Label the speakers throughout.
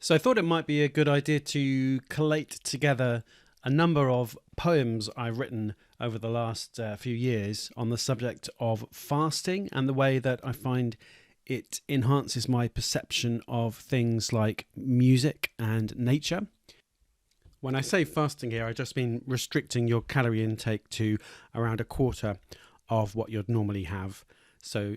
Speaker 1: So I thought it might be a good idea to collate together a number of poems I've written over the last few years on the subject of fasting and the way that I find it enhances my perception of things like music and nature. When I say fasting here, I just mean restricting your calorie intake to around a quarter of what you'd normally have. So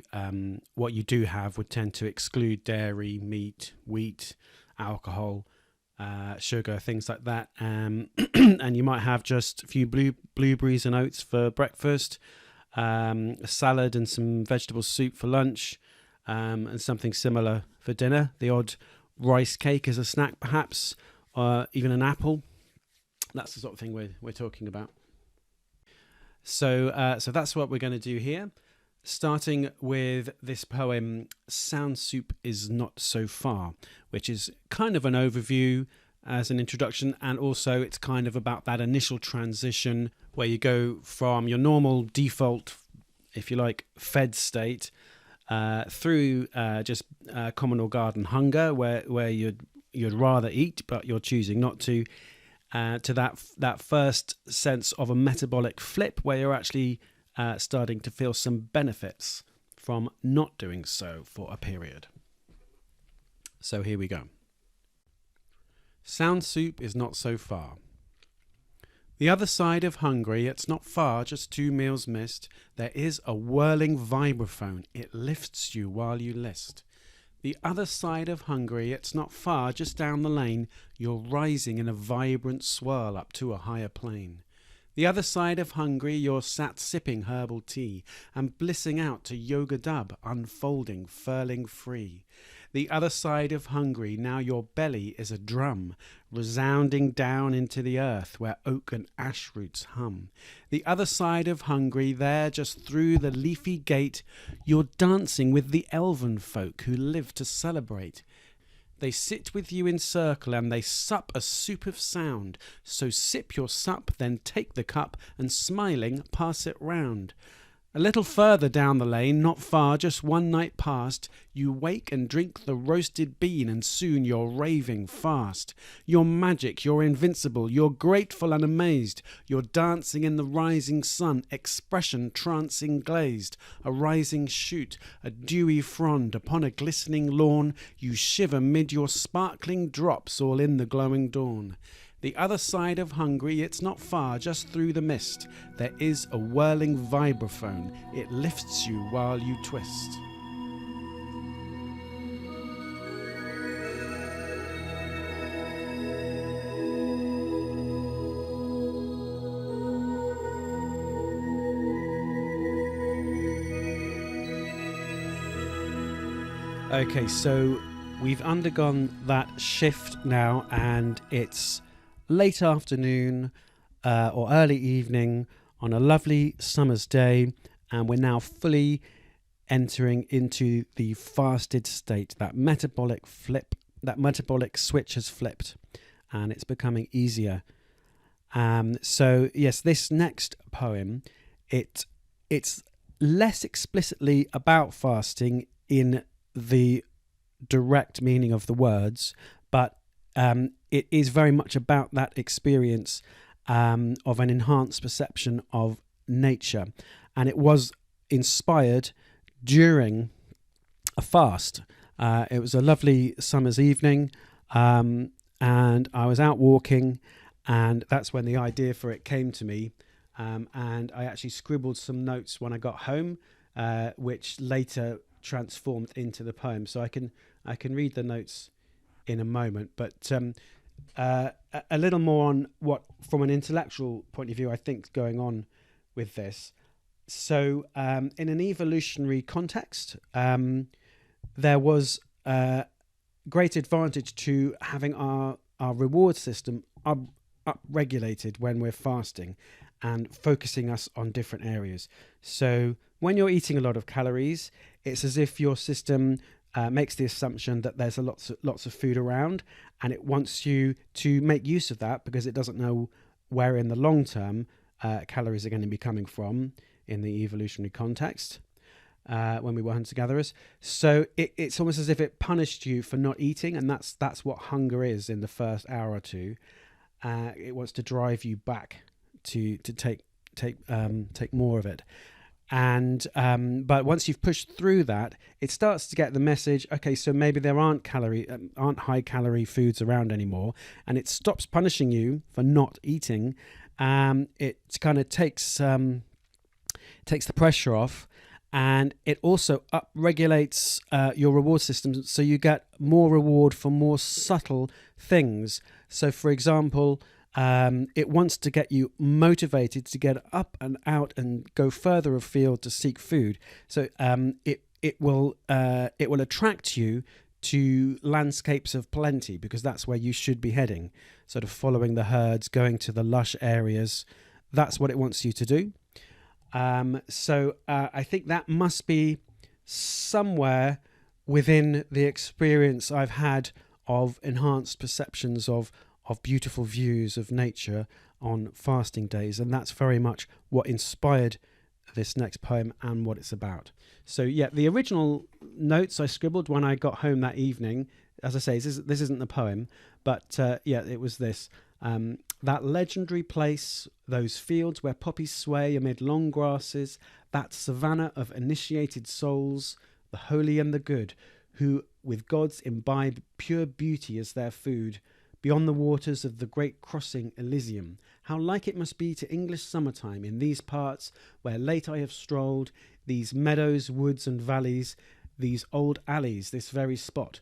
Speaker 1: what you do have would tend to exclude dairy, meat, wheat, alcohol, sugar, things like that. And you might have just a few blueberries and oats for breakfast, a salad and some vegetable soup for lunch, and something similar for dinner. The odd rice cake as a snack, perhaps, or even an apple. That's the sort of thing we're talking about. So that's what we're going to do here. Starting with this poem, Sound Soup is Not So Far, which is kind of an overview as an introduction, and also it's kind of about that initial transition where you go from your normal default, if you like, fed state through just common or garden hunger, where you'd rather eat but you're choosing not to that first sense of a metabolic flip where you're actually starting to feel some benefits from not doing so for a period. So here we go. Sound soup is not so far. The other side of Hungary, it's not far, just 2 meals missed. There is a whirling vibraphone. It lifts you while you list. The other side of Hungary, it's not far, just down the lane. You're rising in a vibrant swirl up to a higher plane. The other side of Hungary, you're sat sipping herbal tea and blissing out to yoga dub, unfolding, furling free. The other side of Hungary, now your belly is a drum, resounding down into the earth where oak and ash roots hum. The other side of Hungary, there just through the leafy gate, you're dancing with the elven folk who live to celebrate. They sit with you in circle and they sup a soup of sound. So sip your sup, then take the cup and smiling pass it round. A little further down the lane, not far, just one night past, you wake and drink the roasted bean and soon you're raving fast. You're magic, you're invincible, you're grateful and amazed. You're dancing in the rising sun, expression trancing glazed. A rising shoot, a dewy frond upon a glistening lawn. You shiver mid your sparkling drops all in the glowing dawn. The other side of Hungary, it's not far, just through the mist. There is a whirling vibraphone. It lifts you while you twist. Okay, so we've undergone that shift now, and it's late afternoon or early evening on a lovely summer's day, and we're now fully entering into the fasted state. That metabolic switch has flipped, and it's becoming easier. So yes, this next poem, it's less explicitly about fasting in the direct meaning of the words, but it is very much about that experience of an enhanced perception of nature. And it was inspired during a fast. It was a lovely summer's evening, and I was out walking, and that's when the idea for it came to me. And I actually scribbled some notes when I got home, which later transformed into the poem. So I can read the notes in a moment, but a little more on what, from an intellectual point of view, I think is going on with this. So in an evolutionary context, there was great advantage to having our reward system up-regulated when we're fasting and focusing us on different areas. So when you're eating a lot of calories, it's as if your system makes the assumption that there's lots of food around, and it wants you to make use of that because it doesn't know where in the long term calories are going to be coming from in the evolutionary context. when we were hunter-gatherers. So it's almost as if it punished you for not eating, and that's what hunger is in the first hour or two. It wants to drive you back to take more of it. And but once you've pushed through that, it starts to get the message. Okay, so maybe there aren't high calorie foods around anymore, and it stops punishing you for not eating. It kind of takes the pressure off, and it also upregulates your reward system, so you get more reward for more subtle things. So, for example, it wants to get you motivated to get up and out and go further afield to seek food. So it will attract you to landscapes of plenty, because that's where you should be heading, sort of following the herds, going to the lush areas. That's what it wants you to do. So I think that must be somewhere within the experience I've had of enhanced perceptions of beautiful views of nature on fasting days, and that's very much what inspired this next poem and what it's about. So yeah, the original notes I scribbled when I got home that evening, as I say, this isn't the poem, but yeah, it was this. That legendary place, those fields where poppies sway amid long grasses, that savannah of initiated souls, the holy and the good, who with gods imbibe pure beauty as their food, beyond the waters of the great crossing Elysium. How like it must be to English summertime in these parts where late I have strolled, these meadows, woods and valleys, these old alleys, this very spot.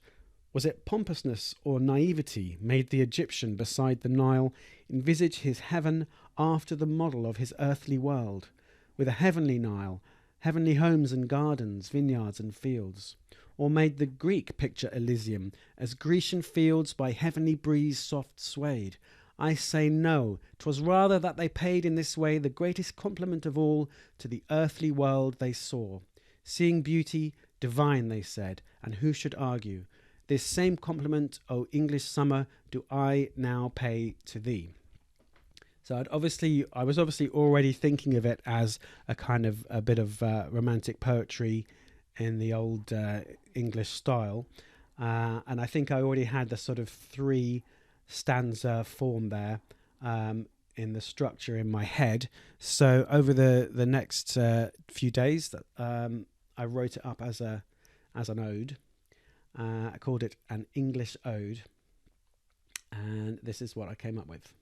Speaker 1: Was it pompousness or naivety made the Egyptian beside the Nile envisage his heaven after the model of his earthly world, with a heavenly Nile, heavenly homes and gardens, vineyards and fields? Or made the Greek picture Elysium as Grecian fields by heavenly breeze soft swayed? I say no, 'twas rather that they paid in this way the greatest compliment of all to the earthly world they saw. Seeing beauty, divine, they said, and who should argue? This same compliment, O English summer, do I now pay to thee. So I was obviously already thinking of it as a kind of a bit of romantic poetry in the old English style, and I think I already had the sort of 3 stanza form there in the structure in my head. So over the next few days, I wrote it up as an ode. I called it an English ode, and this is what I came up with.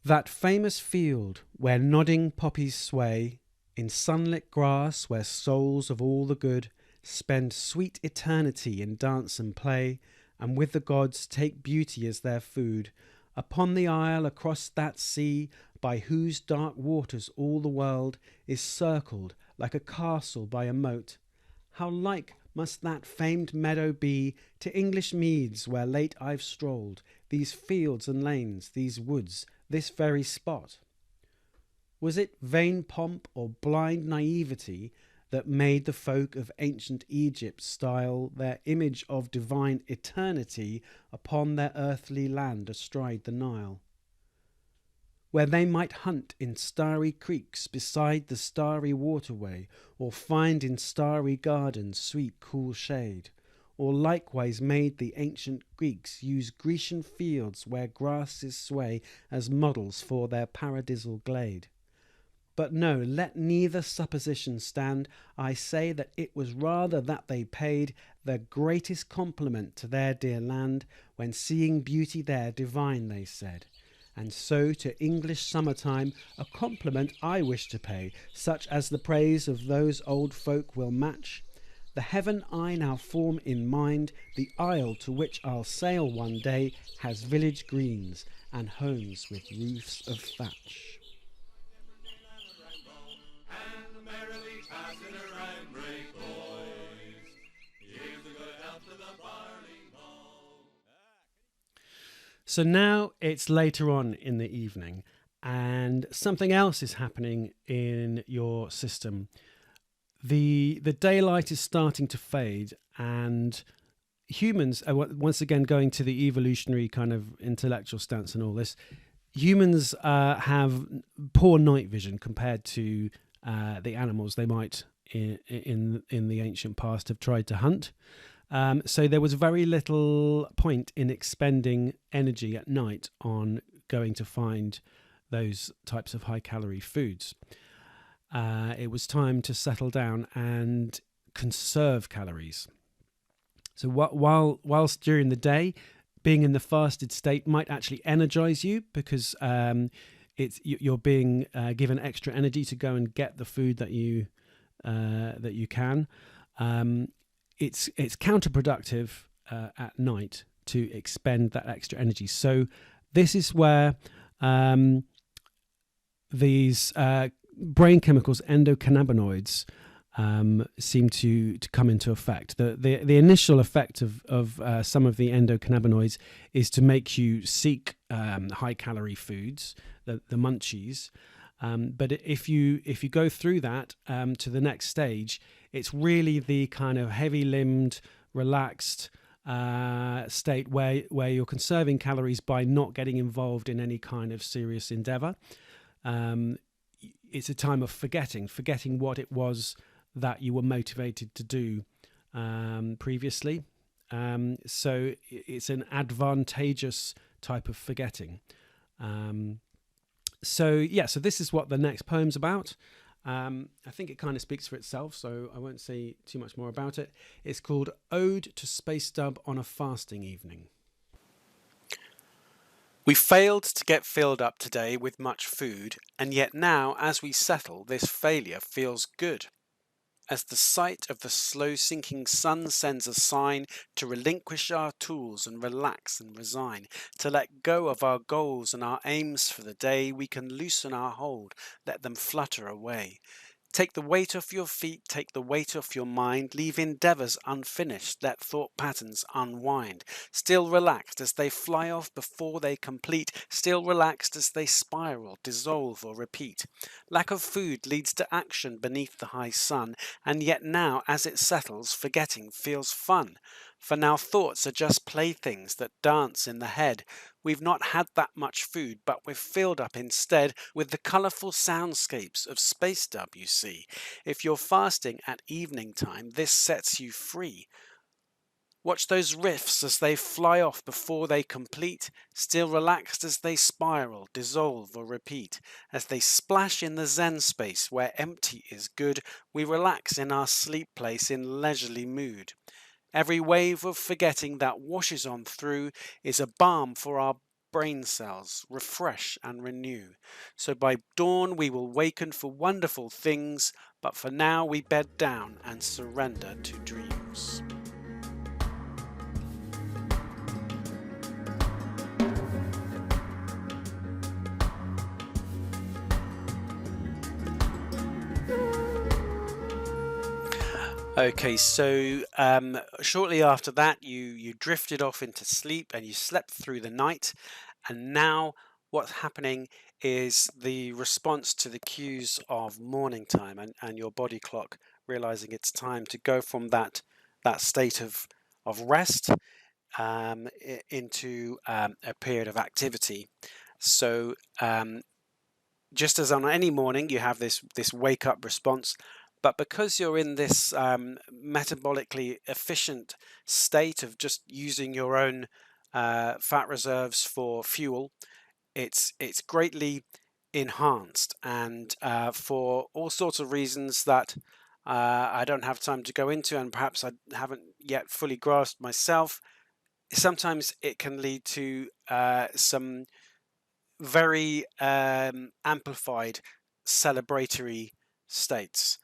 Speaker 1: That famous field where nodding poppies sway, in sunlit grass where souls of all the good spend sweet eternity in dance and play, and with the gods take beauty as their food, upon the isle across that sea by whose dark waters all the world is circled like a castle by a moat. How like must that famed meadow be to English meads where late I've strolled, these fields and lanes, these woods, this very spot? Was it vain pomp or blind naivety that made the folk of ancient Egypt style their image of divine eternity upon their earthly land astride the Nile, where they might hunt in starry creeks beside the starry waterway, or find in starry gardens sweet cool shade? Or likewise made the ancient Greeks use Grecian fields where grasses sway as models for their paradisal glade? But no, let neither supposition stand. I say that it was rather that they paid the greatest compliment to their dear land, when seeing beauty there divine, they said. And so to English summertime a compliment I wish to pay, such as the praise of those old folk will match. The heaven I now form in mind, the isle to which I'll sail one day, has village greens and homes with roofs of thatch. So now it's later on in the evening, and something else is happening in your system. The daylight is starting to fade, and humans are once again going to the evolutionary kind of intellectual stance and all this. Humans have poor night vision compared to the animals they might in the ancient past have tried to hunt. So there was very little point in expending energy at night on going to find those types of high calorie foods. It was time to settle down and conserve calories. So whilst during the day, being in the fasted state might actually energize you because you're being given extra energy to go and get the food that you can. It's counterproductive at night to expend that extra energy. So this is where these brain chemicals, endocannabinoids, seem to come into effect. The initial effect of some of the endocannabinoids is to make you seek high calorie foods, the munchies. But if you go through that to the next stage, it's really the kind of heavy-limbed, relaxed state where you're conserving calories by not getting involved in any kind of serious endeavor. It's a time of forgetting what it was that you were motivated to do previously. So it's an advantageous type of forgetting. So this is what the next poem's about. I think it kind of speaks for itself, so I won't say too much more about it. It's called Ode to Space Dub on a Fasting Evening. We failed to get filled up today with much food, and yet now, as we settle, this failure feels good. As the sight of the slow sinking sun sends a sign to relinquish our tools and relax and resign, to let go of our goals and our aims for the day, we can loosen our hold, let them flutter away. Take the weight off your feet, take the weight off your mind, leave endeavours unfinished, let thought patterns unwind. Still relaxed as they fly off before they complete, still relaxed as they spiral, dissolve or repeat. Lack of food leads to action beneath the high sun, and yet now as it settles, forgetting feels fun. For now thoughts are just playthings that dance in the head. We've not had that much food, but we're filled up instead with the colourful soundscapes of Space Dub, you see. If you're fasting at evening time, this sets you free. Watch those riffs as they fly off before they complete, still relaxed as they spiral, dissolve or repeat. As they splash in the Zen space where empty is good, we relax in our sleep place in leisurely mood. Every wave of forgetting that washes on through is a balm for our brain cells, refresh and renew. So by dawn we will waken for wonderful things, but for now we bed down and surrender to dreams. Okay, so shortly after that, you drifted off into sleep and you slept through the night. And now what's happening is the response to the cues of morning time and your body clock realizing it's time to go from that state of rest into a period of activity. So just as on any morning, you have this wake up response. But because you're in this metabolically efficient state of just using your own fat reserves for fuel, it's greatly enhanced, and for all sorts of reasons that I don't have time to go into, and perhaps I haven't yet fully grasped myself. Sometimes it can lead to some very amplified celebratory states.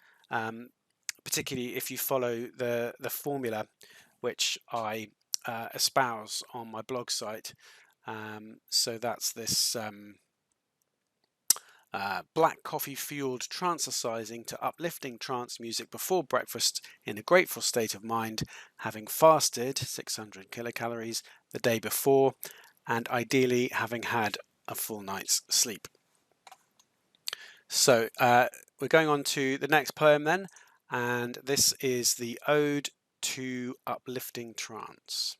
Speaker 1: Particularly if you follow the formula which I espouse on my blog site. So that's this black coffee fueled trancersizing to uplifting trance music before breakfast in a grateful state of mind, having fasted 600 kilocalories the day before, and ideally having had a full night's sleep. So we're going on to the next poem then, and this is the Ode to Uplifting Trance.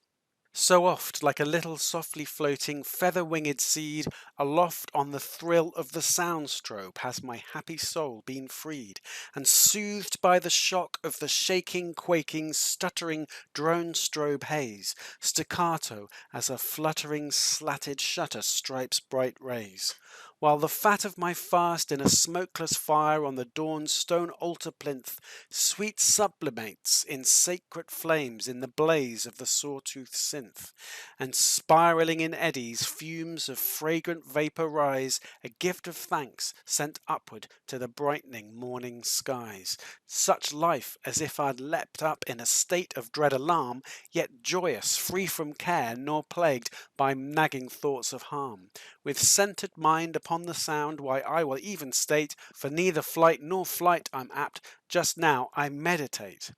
Speaker 1: So oft, like a little softly floating feather-winged seed, aloft on the thrill of the sound-strobe has my happy soul been freed, and soothed by the shock of the shaking, quaking, stuttering drone-strobe haze, staccato as a fluttering slatted shutter stripes bright rays. While the fat of my fast in a smokeless fire on the dawn's stone altar plinth sweet sublimates in sacred flames in the blaze of the sawtooth synth, and spiraling in eddies fumes of fragrant vapor rise, a gift of thanks sent upward to the brightening morning skies. Such life as if I'd leapt up in a state of dread alarm, yet joyous, free from care, nor plagued by nagging thoughts of harm. With centered mind upon the sound, why I will even state, for neither flight nor flight I'm apt, just now I meditate,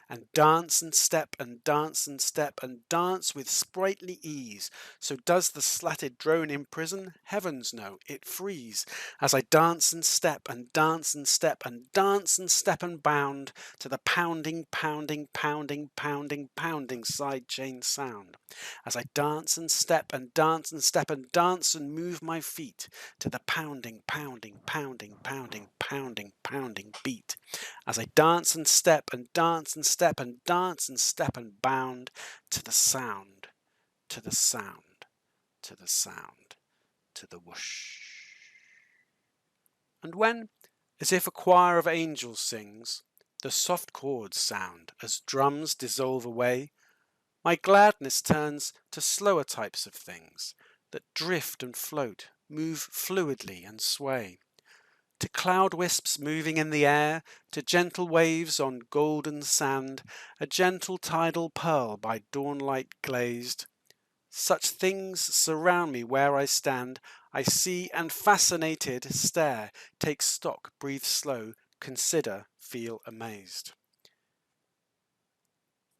Speaker 1: and dance and step and dance and step and dance with sprightly ease. So does the slatted drone imprison? Heavens no, it frees, as I dance and step and dance and step and dance and step and bound to the pounding, pounding, pounding, pounding, pounding side chain sound. As I dance and step and dance and step and dance and move my feet to the pounding, pounding, pounding, pounding, pounding, pounding beat. As I dance and step and dance and step and dance and step and bound to the sound, to the sound, to the sound, to the whoosh. And when, as if a choir of angels sings, the soft chords sound as drums dissolve away, my gladness turns to slower types of things that drift and float, move fluidly and sway. To cloud wisps moving in the air, to gentle waves on golden sand, a gentle tidal pearl by dawnlight glazed. Such things surround me where I stand, I see and fascinated stare, take stock, breathe slow, consider, feel amazed.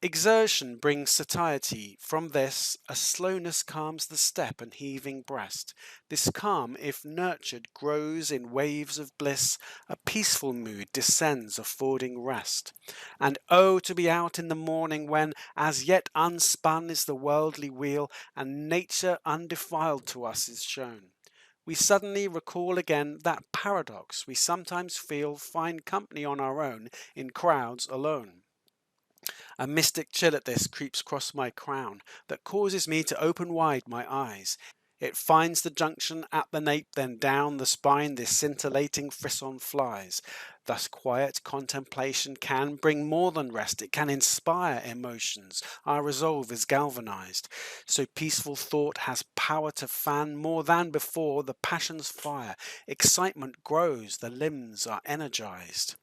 Speaker 1: Exertion brings satiety. From this, a slowness calms the step and heaving breast. This calm, if nurtured, grows in waves of bliss. A peaceful mood descends, affording rest. And oh, to be out in the morning when, as yet unspun is the worldly wheel, and nature undefiled to us is shown. We suddenly recall again that paradox we sometimes feel find company on our own, in crowds alone. A mystic chill at this creeps across my crown, that causes me to open wide my eyes. It finds the junction at the nape, then down the spine this scintillating frisson flies. Thus quiet contemplation can bring more than rest, it can inspire emotions, our resolve is galvanized. So peaceful thought has power to fan more than before the passion's fire. Excitement grows, the limbs are energized.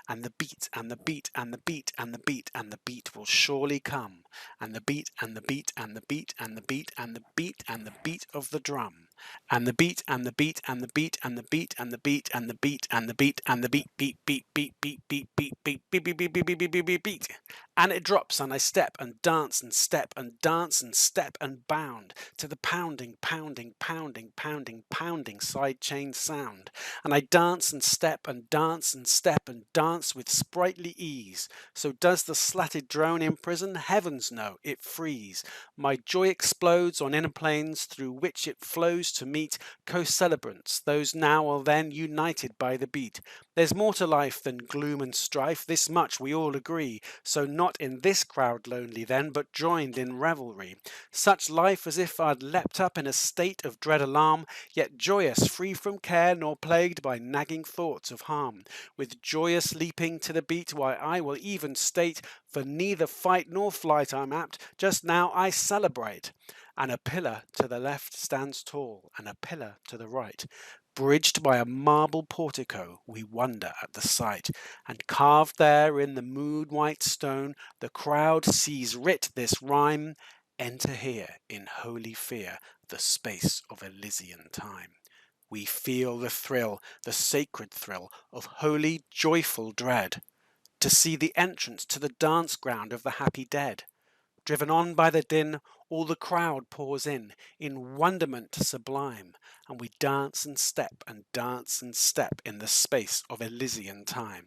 Speaker 1: And the beat and the beat and the beat and the beat and the beat will surely come. And the beat and the beat and the beat and the beat and the beat and the beat of the drum. And the beat and the beat and the beat and the beat and the beat and the beat and the beat and the beat beat beat beat beat beat beat beat beat beat beat beat beat beat beat beat. And it drops and I step and dance and step and dance and step and bound to the pounding, pounding, pounding, pounding, pounding side chain sound. And I dance and step and dance and step and dance with sprightly ease. So does the slatted drone imprison? Heavens no, it frees. My joy explodes on inner planes through which it flows to meet co-celebrants, those now or then united by the beat. There's more to life than gloom and strife, this much we all agree, so not in this crowd lonely then, but joined in revelry. Such life as if I'd leapt up in a state of dread alarm, yet joyous, free from care, nor plagued by nagging thoughts of harm. With joyous leaping to the beat, why I will even state, for neither fight nor flight I'm apt, just now I celebrate. And a pillar to the left stands tall, and a pillar to the right. Bridged by a marble portico, we wonder at the sight, and carved there in the moon-white stone, the crowd sees writ this rhyme, enter here in holy fear, the space of Elysian time. We feel the thrill, the sacred thrill, of holy, joyful dread, to see the entrance to the dance ground of the happy dead. Driven on by the din, all the crowd pours in wonderment sublime, and we dance and step in the space of Elysian time.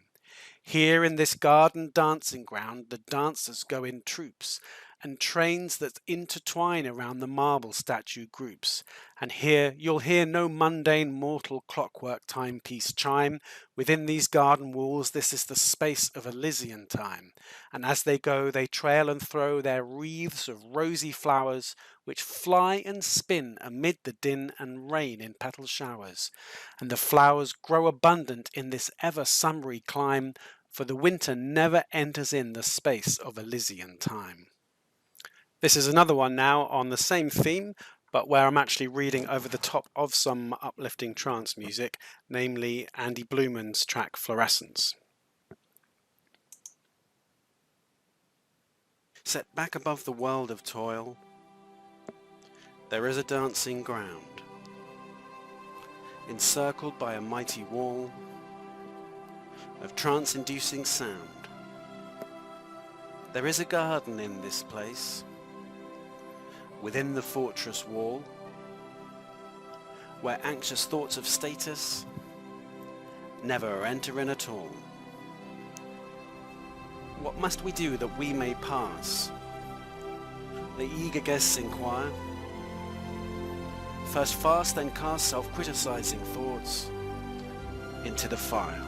Speaker 1: Here in this garden dancing ground, the dancers go in troops, and trains that intertwine around the marble statue groups. And here you'll hear no mundane mortal clockwork timepiece chime. Within these garden walls this is the space of Elysian time, and as they go they trail and throw their wreaths of rosy flowers, which fly and spin amid the din and rain in petal showers. And the flowers grow abundant in this ever summery clime, for the winter never enters in the space of Elysian time. This is another one now on the same theme, but where I'm actually reading over the top of some uplifting trance music, namely Andy Blumen's track Fluorescence. Set back above the world of toil, there is a dancing ground, encircled by a mighty wall of trance-inducing sound. There is a garden in this place, within the fortress wall, where anxious thoughts of status never enter in at all. What must we do that we may pass? The eager guests inquire. First fast, then cast self-criticizing thoughts into the fire.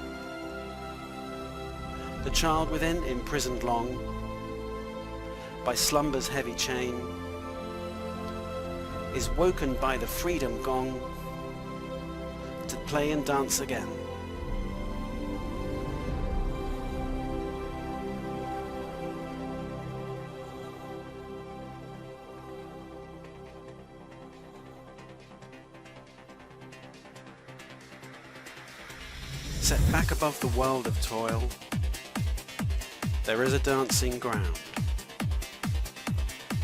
Speaker 1: The child within, imprisoned long by slumber's heavy chain, is woken by the freedom gong to play and dance again. Set back above the world of toil, there is a dancing ground,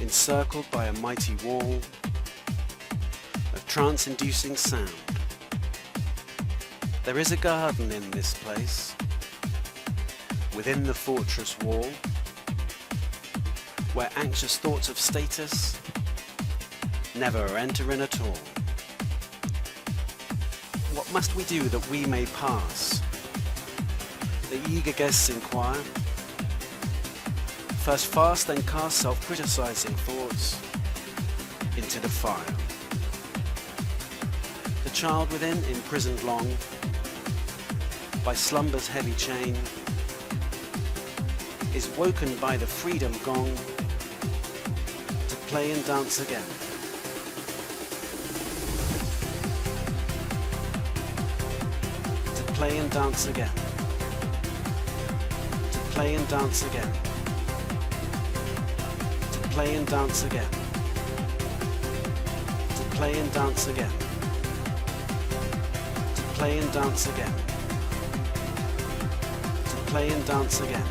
Speaker 1: encircled by a mighty wall of trance-inducing sound. There is a garden in this place, within the fortress wall, where anxious thoughts of status never enter in at all. What must we do that we may pass? The eager guests inquire. First fast, then cast self-criticizing thoughts into the fire. The child within, imprisoned long by slumber's heavy chain, is woken by the freedom gong to play and dance again. To play and dance again. To play and dance again. To play and dance again. To play and dance again. To play and dance again. To play and dance again.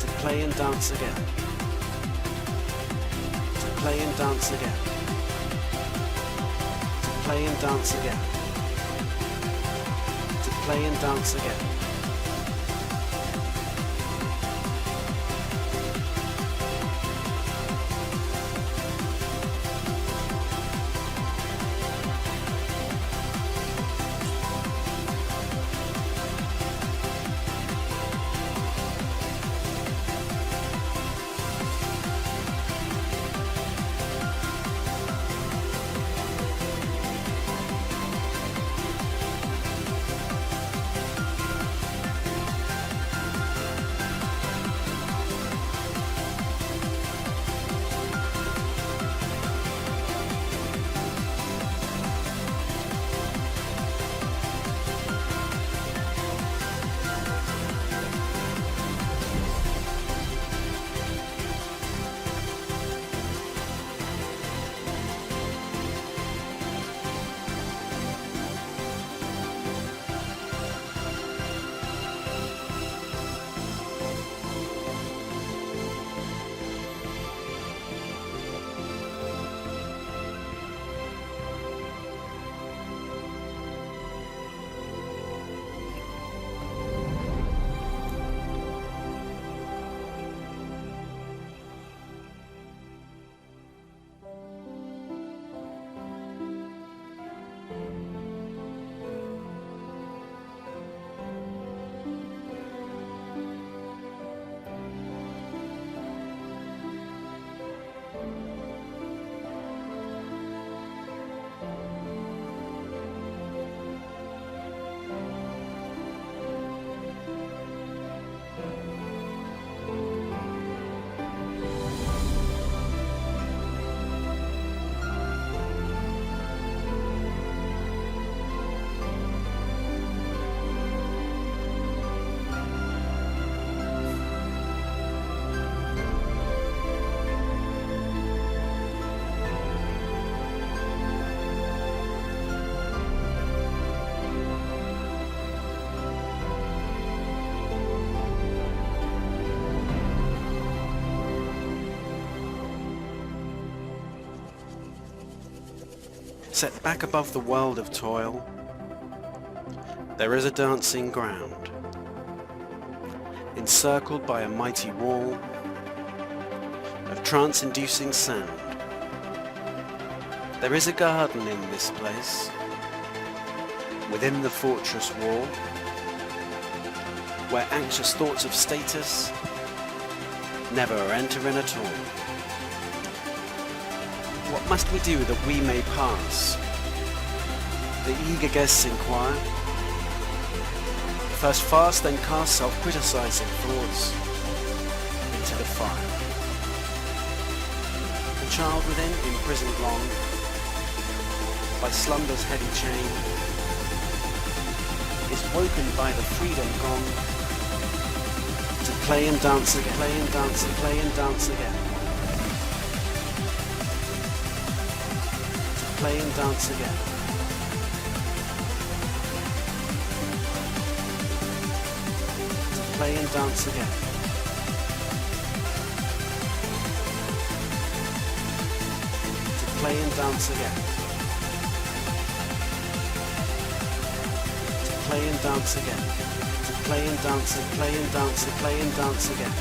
Speaker 1: To play and dance again. To play and dance again. To play and dance again. To play and dance again. Set back above the world of toil, there is a dancing ground, encircled by a mighty wall of trance-inducing sound. There is a garden in this place, within the fortress wall, where anxious thoughts of status never enter in at all. What must we do that we may pass? The eager guests inquire. First fast, then cast self-criticizing thoughts into the fire. The child within, imprisoned long by slumber's heavy chain, is woken by the freedom gong to play and dance again, play and dance and play and dance again, to play and dance again. Play and dance again. To play and dance again. To play and dance again. To play and dance and play and dance and play and dance again.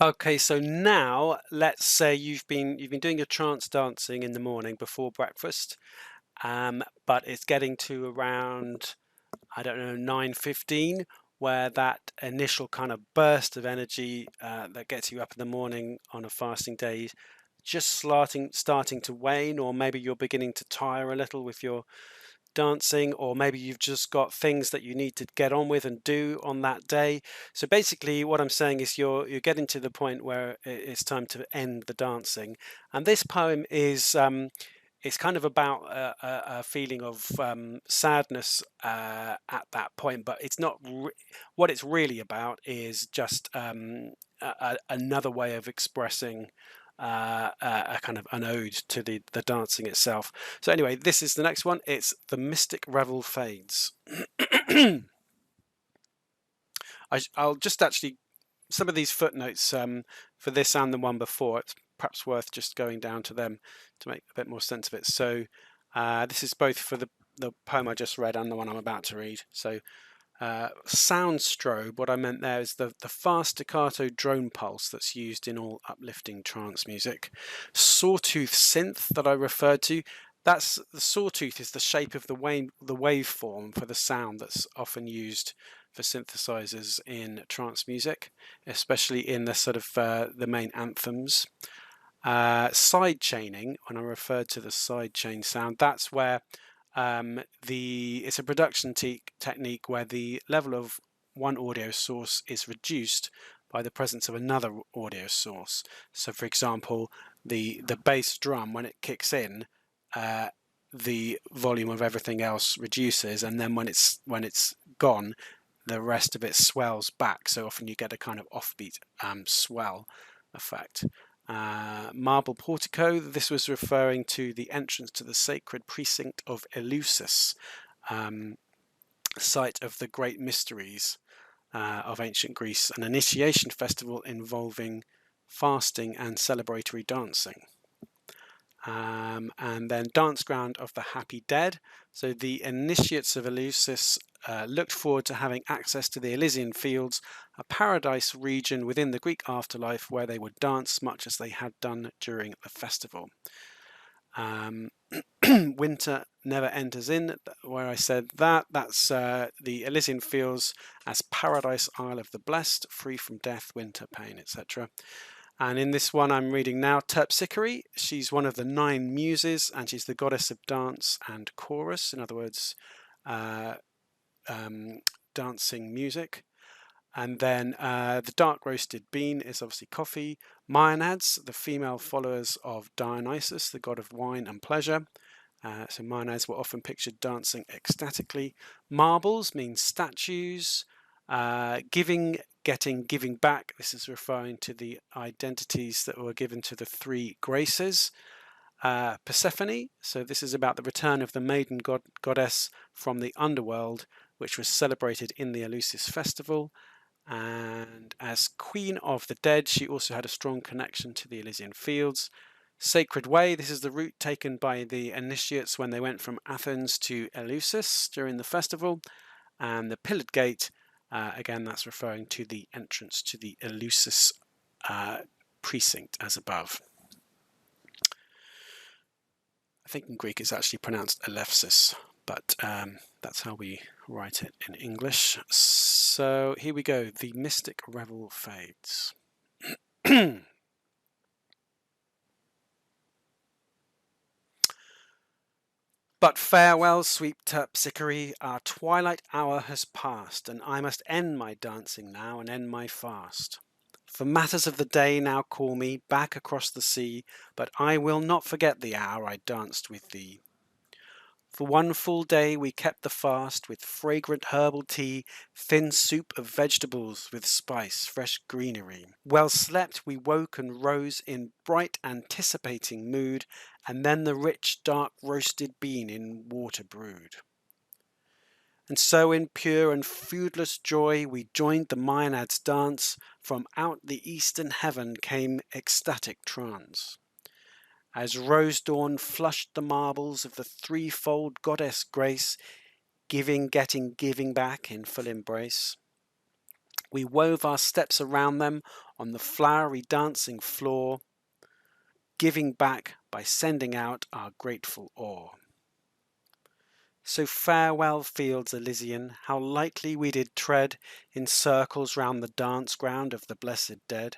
Speaker 1: Okay, so now let's say you've been doing your trance dancing in the morning before breakfast, but it's getting to around, I don't know, 9:15, where that initial kind of burst of energy that gets you up in the morning on a fasting day just starting to wane, or maybe you're beginning to tire a little with your dancing, or maybe you've just got things that you need to get on with and do on that day. So basically what I'm saying is you're getting to the point where it's time to end the dancing. And this poem is it's kind of about a feeling of sadness at that point, but it's not what it's really about is just another way of expressing a kind of an ode to the dancing itself. So anyway, this is the next one. It's The Mystic Revel Fades. I'll just actually, some of these footnotes for this and the one before, it's perhaps worth just going down to them to make a bit more sense of it. So this is both for the poem I just read and the one I'm about to read. So sound strobe, what I meant there is the fast staccato drone pulse that's used in all uplifting trance music. Sawtooth synth that I referred to, that's the sawtooth is the shape of the waveform for the sound that's often used for synthesizers in trance music, especially in the sort of the main anthems. Side chaining, when I referred to the side chain sound, that's where it's a production technique where the level of one audio source is reduced by the presence of another audio source. So for example, the bass drum, when it kicks in, the volume of everything else reduces, and then when it's gone, the rest of it swells back. So often you get a kind of offbeat swell effect. Marble portico, this was referring to the entrance to the sacred precinct of Eleusis, site of the great mysteries of ancient Greece, an initiation festival involving fasting and celebratory dancing. And then Dance Ground of the Happy Dead. So the initiates of Eleusis looked forward to having access to the Elysian Fields, a paradise region within the Greek afterlife where they would dance much as they had done during the festival. Winter never enters in, where I said that's the Elysian Fields as Paradise Isle of the Blessed, free from death, winter, pain, etc. And in this one I'm reading now, Terpsichore, she's one of the 9 muses, and she's the goddess of dance and chorus, in other words, dancing music. And then the dark roasted bean is obviously coffee. Maenads, the female followers of Dionysus, the god of wine and pleasure. So Maenads were often pictured dancing ecstatically. Marbles mean statues. Giving, getting, giving back. This is referring to the identities that were given to the 3 graces. Persephone, so this is about the return of the maiden goddess from the underworld, which was celebrated in the Eleusis festival. And as Queen of the Dead, she also had a strong connection to the Elysian Fields. Sacred Way, this is the route taken by the initiates when they went from Athens to Eleusis during the festival. And the Pillared Gate, again, that's referring to the entrance to the Eleusis precinct as above. I think in Greek it's actually pronounced Eleusis, but that's how we write it in English. So here we go. The mystic revel fades. But farewell, sweet Terpsichore, our twilight hour has passed, and I must end my dancing now and end my fast. For matters of the day now call me back across the sea, but I will not forget the hour I danced with thee. For one full day we kept the fast with fragrant herbal tea, thin soup of vegetables with spice, fresh greenery. Well slept we woke and rose in bright anticipating mood, and then the rich dark roasted bean in water brewed. And so in pure and foodless joy we joined the Maenads' dance, from out the eastern heaven came ecstatic trance. As rose dawn flushed the marbles of the threefold goddess grace, giving, getting, giving back in full embrace, we wove our steps around them on the flowery dancing floor, giving back by sending out our grateful awe. So farewell, fields Elysian, how lightly we did tread in circles round the dance ground of the blessed dead.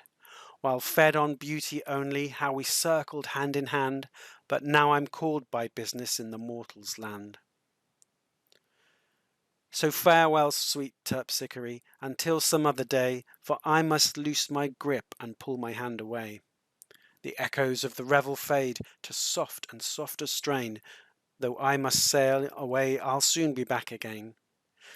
Speaker 1: While fed on beauty only, how we circled hand in hand, but now I'm called by business in the mortal's land. So farewell, sweet Terpsichore, until some other day, for I must loose my grip and pull my hand away. The echoes of the revel fade to soft and softer strain, though I must sail away, I'll soon be back again.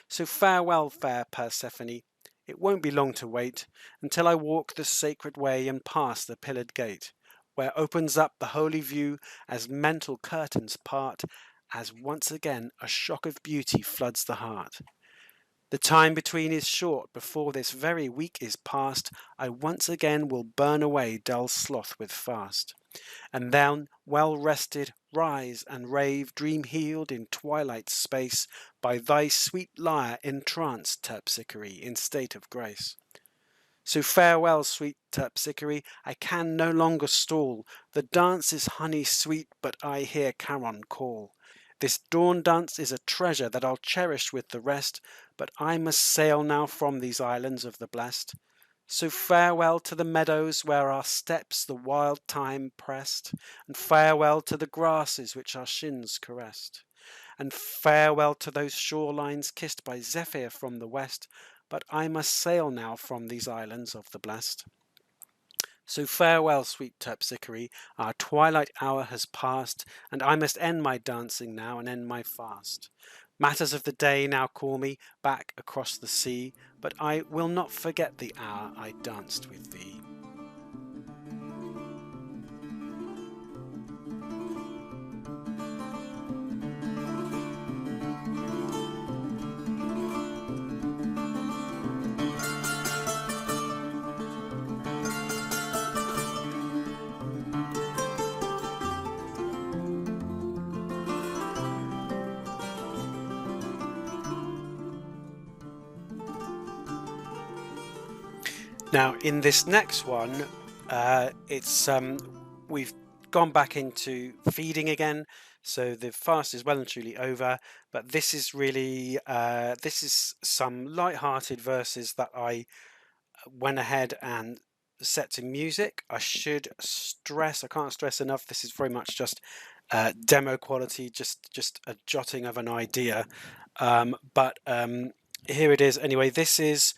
Speaker 1: So farewell, fair Persephone, it won't be long to wait until I walk the sacred way and pass the pillared gate, where opens up the holy view as mental curtains part, as once again a shock of beauty floods the heart. The time between is short, before this very week is past, I once again will burn away dull sloth with fast. And then, well rested, rise and rave, dream healed in twilight space, by thy sweet lyre entranced, Terpsichore, in state of grace. So farewell, sweet Terpsichore, I can no longer stall, the dance is honey sweet, but I hear Charon call. This dawn dance is a treasure that I'll cherish with the rest, but I must sail now from these islands of the blest. So farewell to the meadows where our steps the wild thyme pressed, and farewell to the grasses which our shins caressed, and farewell to those shorelines kissed by Zephyr from the west, but I must sail now from these islands of the blest. So farewell, sweet Terpsichore, our twilight hour has passed, and I must end my dancing now and end my fast. Matters of the day now call me back across the sea, but I will not forget the hour I danced with thee. Now, in this next one, it's we've gone back into feeding again, so the fast is well and truly over. But this is really this is some light-hearted verses that I went ahead and set to music. I can't stress enough, this is very much just demo quality, just a jotting of an idea. But here it is. Anyway, this is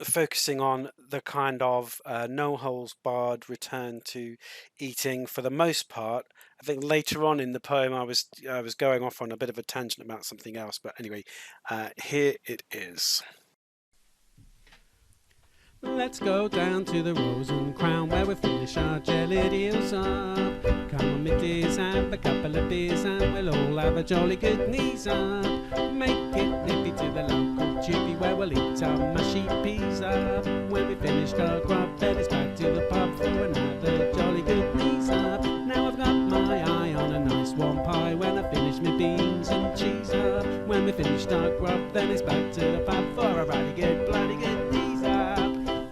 Speaker 1: focusing on the kind of no holes barred return to eating for the most part. I think later on in the poem I was going off on a bit of a tangent about something else, but anyway, here it is. Let's go down to the Rose and Crown where we finish our jelly deals up. Come on, middies, have a couple of beers and we'll all have a jolly good knees up. Make it nippy to the local tubey where we'll eat our mushy peas up. When we finished our grub, then it's back to the pub for another jolly good knees up. Now I've got my eye on a nice warm pie when I finish my beans and cheese up. When we finished our grub, then it's back to the pub for a bloody good knees up.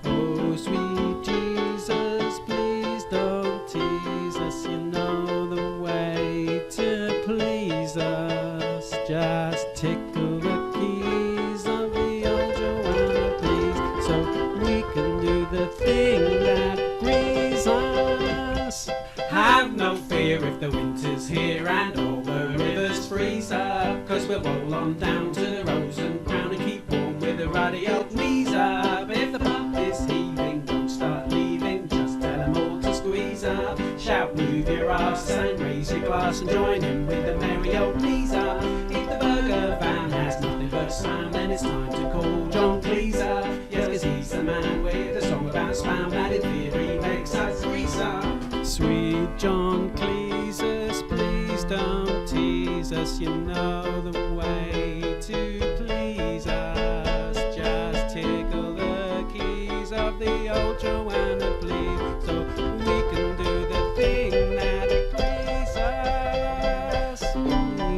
Speaker 1: Oh, sweet Jesus, please don't tease us. You know the way to please us. Just tickle the keys of the old Joanna, please, so we can do the thing that grieves us. Have no fear if the winter's here and all the rivers freeze up, 'cause we'll roll on down to the Rose and Crown and keep warm with the ruddy old knees up. If the pub is heaving, don't start leaving, just tell them all to squeeze up. Shout, move your arse and raise your glass and join in with the merry old knees up. If the burger van has nothing but spam, then it's time to call John Cleese up. Yes, 'cause he's the man with a song about spam that in theory makes us grease up. Sweet John Cleesus, please don't tease us. You know the way to please us. Just tickle the keys of the old Joanna, please, so we can do the thing that pleases us.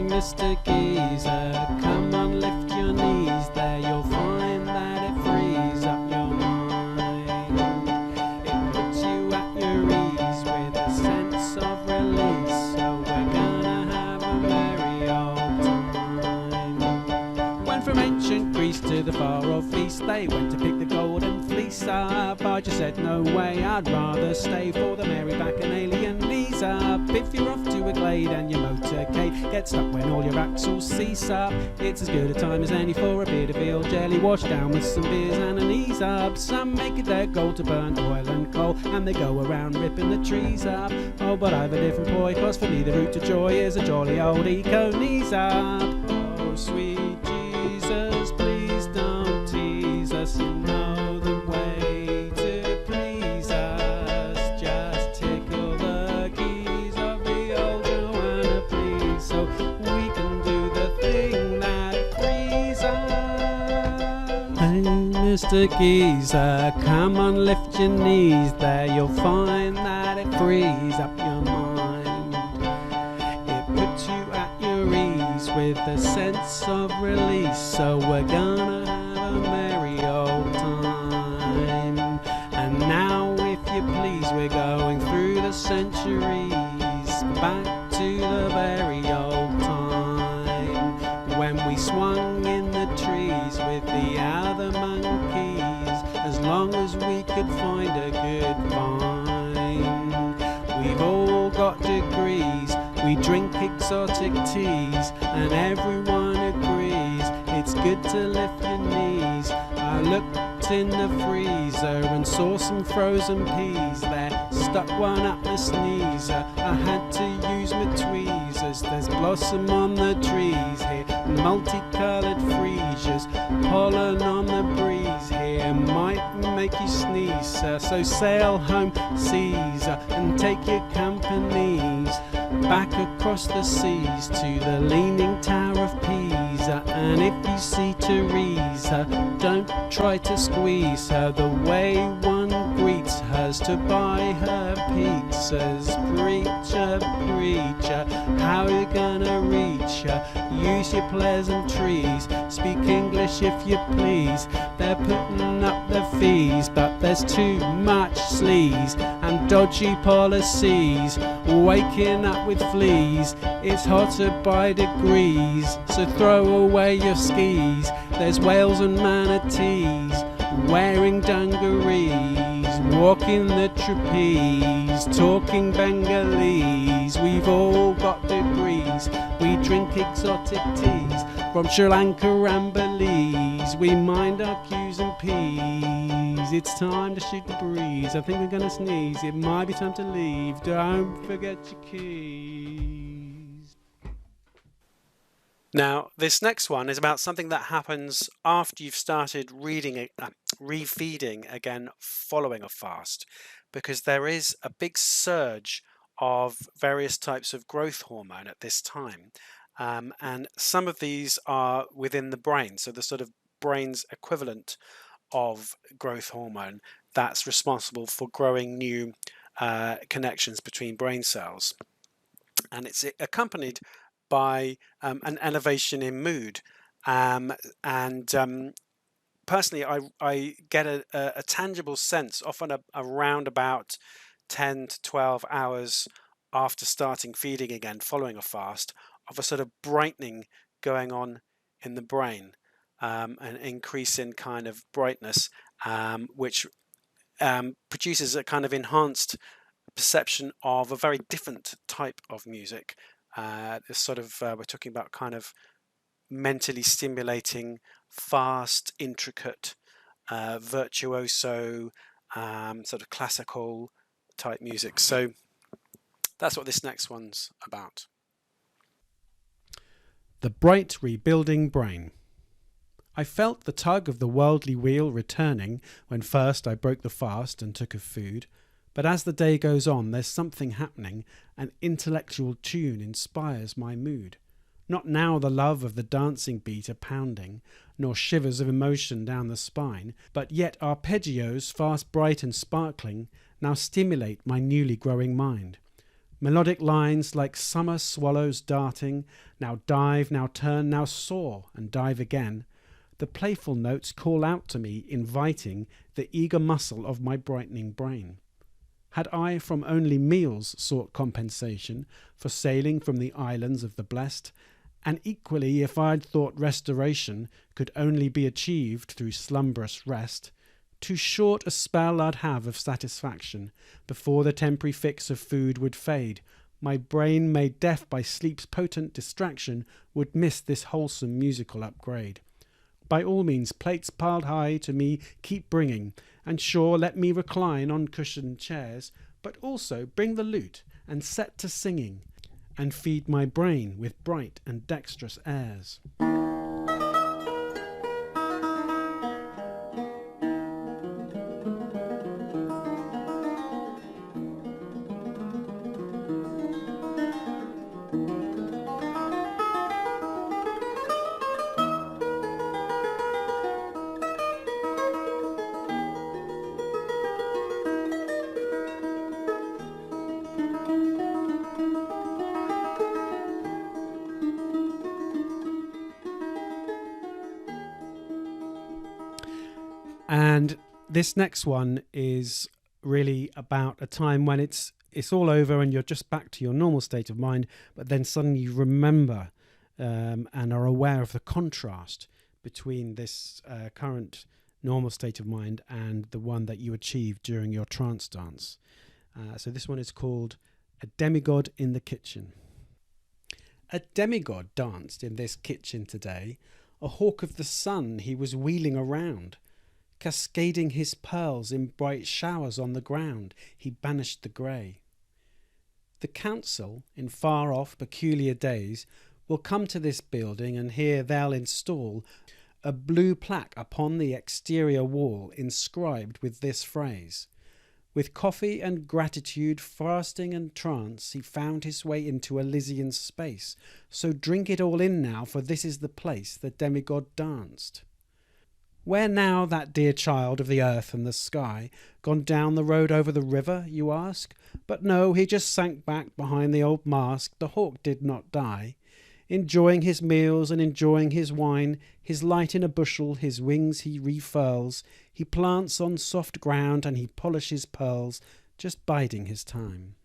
Speaker 1: Mr. Geezer, come on, lift your knees there. You'll find that it frees up your mind. It puts you at your ease with a sense of release, so we're gonna have a merry old time. When from ancient Greece to the far-off east they went to pick the golden fleece up, I just said no way, I'd rather stay for the merry bacchanalian knees up. If you're off to a glade and your motorcade gets stuck when all your axles cease up, it's as good a time as any for a bit of veal jelly washed down with some beers and a knees up. Some make it their goal to burn oil and coal, and they go around ripping the trees up. Oh, but I've a different ploy, 'cause for me the route to joy is a jolly old eco knees up. Oh, sweet Jesus, please don't tease us. You know the way to please us. Just tickle the keys of the old Joanna, please, so we can do the thing that frees us. Hey, Mr. Geezer, come on, lift your knees there. You'll find that it frees up your mind. It puts you at your ease with a sense of release, so we're gonna have a merry old time. And now, if you please, we're going through the centuries, back to the very old time, when we swung in the trees with the other monkeys, as long as we could find a good vine. We've all got degrees, we drink exotic teas, and everyone agrees it's good to lift your knees. I looked in the freezer and saw some frozen peas there, stuck one up my sneezer. I had to use my tweezers. There's blossom on the trees here, multicolored freesias, pollen on the breeze here, might make you sneeze, sir. So sail home, Caesar, and take your companies back across the seas to the Leaning Tower of Pisa. And if you see Teresa, don't try to squeeze her. The way one greets her's to buy her pizzas. Preacher, preacher, how you gonna reach her? Use your pleasantries, speak English cash if you please. They're putting up their fees, but there's too much sleaze and dodgy policies. Waking up with fleas, it's hotter by degrees, so throw away your skis. There's whales and manatees wearing dungarees, walking the trapeze, talking Bengalese. We've all got degrees, we drink exotic teas from Sri Lanka and Belize. We mind our Q's and P's. It's time to shoot the breeze. I think we're gonna sneeze. It might be time to leave. Don't forget your keys. Now, this next one is about something that happens after you've started refeeding again following a fast, because there is a big surge of various types of growth hormone at this time. And some of these are within the brain, so the sort of brain's equivalent of growth hormone that's responsible for growing new connections between brain cells. And it's accompanied by an elevation in mood. Personally, I get a tangible sense, often around about 10 to 12 hours after starting feeding again, following a fast, of a sort of brightening going on in the brain, an increase in kind of brightness, which produces a kind of enhanced perception of a very different type of music. This sort of, we're talking about kind of mentally stimulating, fast, intricate, virtuoso, sort of classical type music. So that's what this next one's about. The bright rebuilding brain. I felt the tug of the worldly wheel returning when first I broke the fast and took of food. But as the day goes on, there's something happening. An intellectual tune inspires my mood. Not now the love of the dancing beat a pounding, nor shivers of emotion down the spine, but yet arpeggios, fast, bright and sparkling, now stimulate my newly growing mind. Melodic lines like summer swallows darting, now dive, now turn, now soar, and dive again. The playful notes call out to me, inviting the eager muscle of my brightening brain. Had I from only meals sought compensation for sailing from the islands of the blest, and equally if I'd thought restoration could only be achieved through slumberous rest, too short a spell I'd have of satisfaction before the temporary fix of food would fade. My brain, made deaf by sleep's potent distraction, would miss this wholesome musical upgrade. By all means, plates piled high to me keep bringing, and sure let me recline on cushioned chairs, but also bring the lute and set to singing, and feed my brain with bright and dexterous airs. And this next one is really about a time when it's all over and you're just back to your normal state of mind, but then suddenly you remember and are aware of the contrast between this current normal state of mind and the one that you achieved during your trance dance. So this one is called A Demigod in the Kitchen. A demigod danced in this kitchen today, a hawk of the sun he was wheeling around. Cascading his pearls in bright showers on the ground, he banished the grey. The council, in far-off peculiar days, will come to this building, and here they'll install a blue plaque upon the exterior wall inscribed with this phrase: with coffee and gratitude, fasting and trance, he found his way into Elysian space. So drink it all in now, for this is the place the demigod danced. Where now that dear child of the earth and the sky? Gone down the road over the river, you ask? But no, he just sank back behind the old mask. The hawk did not die. enjoying his meals and enjoying his wine, his light in a bushel, his wings he refurls, he plants on soft ground and he polishes pearls, just biding his time.